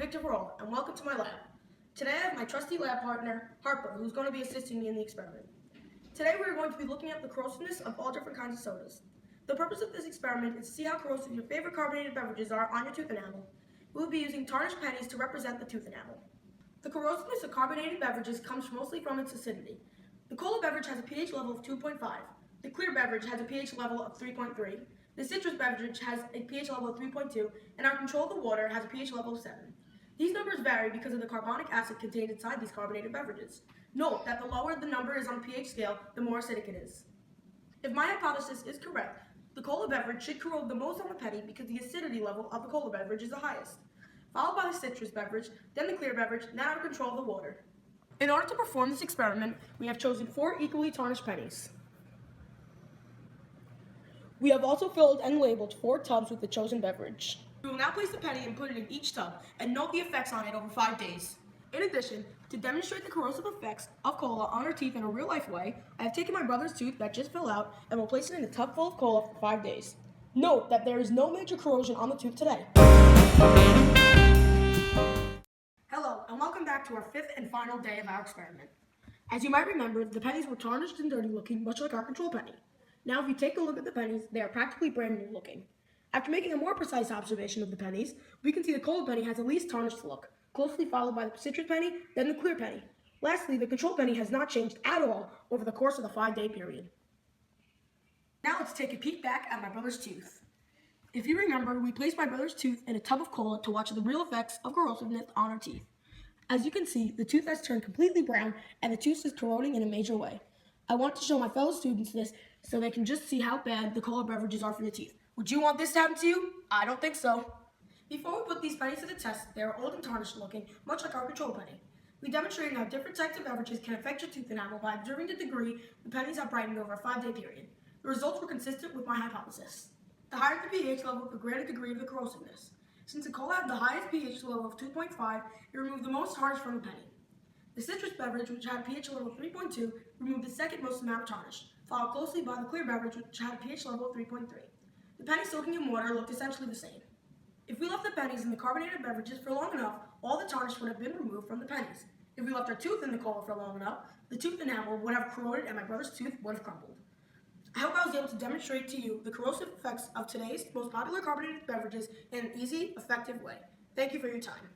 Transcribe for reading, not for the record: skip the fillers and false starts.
Victor Roll, and welcome to my lab. Today I have my trusty lab partner, Harper, who's going to be assisting me in the experiment. Today we are going to be looking at the corrosiveness of all different kinds of sodas. The purpose of this experiment is to see how corrosive your favorite carbonated beverages are on your tooth enamel. We will be using tarnished pennies to represent the tooth enamel. The corrosiveness of carbonated beverages comes mostly from its acidity. The cola beverage has a pH level of 2.5. The clear beverage has a pH level of 3.3. The citrus beverage has a pH level of 3.2, and our control of the water has a pH level of 7. These numbers vary because of the carbonic acid contained inside these carbonated beverages. Note that the lower the number is on the pH scale, the more acidic it is. If my hypothesis is correct, the cola beverage should corrode the most on the penny because the acidity level of the cola beverage is the highest, followed by the citrus beverage, then the clear beverage, then our control of the water. In order to perform this experiment, we have chosen 4 equally tarnished pennies. We have also filled and labeled 4 tubs with the chosen beverage. We will now place the penny and put it in each tub and note the effects on it over 5 days. In addition, to demonstrate the corrosive effects of cola on our teeth in a real-life way, I have taken my brother's tooth that just fell out and will place it in a tub full of cola for 5 days. Note that there is no major corrosion on the tooth today. Hello, and welcome back to our 5th and final day of our experiment. As you might remember, the pennies were tarnished and dirty looking, much like our control penny. Now if you take a look at the pennies, they are practically brand new looking. After making a more precise observation of the pennies, we can see the cola penny has the least tarnished look, closely followed by the citrus penny, then the clear penny. Lastly, the control penny has not changed at all over the course of the 5-day period. Now let's take a peek back at my brother's tooth. If you remember, we placed my brother's tooth in a tub of cola to watch the real effects of corrosiveness on our teeth. As you can see, the tooth has turned completely brown and the tooth is corroding in a major way. I want to show my fellow students this so they can just see how bad the cola beverages are for the teeth. Would you want this to happen to you? I don't think so. Before we put these pennies to the test, they are old and tarnished looking, much like our control penny. We demonstrated how different types of beverages can affect your tooth enamel by observing the degree the pennies have brightened over a 5-day period. The results were consistent with my hypothesis. The higher the pH level, the greater degree of the corrosiveness. Since the cola had the highest pH level of 2.5, it removed the most tarnish from the penny. The citrus beverage, which had a pH level of 3.2, removed the second most amount of tarnish, followed closely by the clear beverage, which had a pH level of 3.3. The pennies soaking in water looked essentially the same. If we left the pennies in the carbonated beverages for long enough, all the tarnish would have been removed from the pennies. If we left our tooth in the cola for long enough, the tooth enamel would have corroded and my brother's tooth would have crumbled. I hope I was able to demonstrate to you the corrosive effects of today's most popular carbonated beverages in an easy, effective way. Thank you for your time.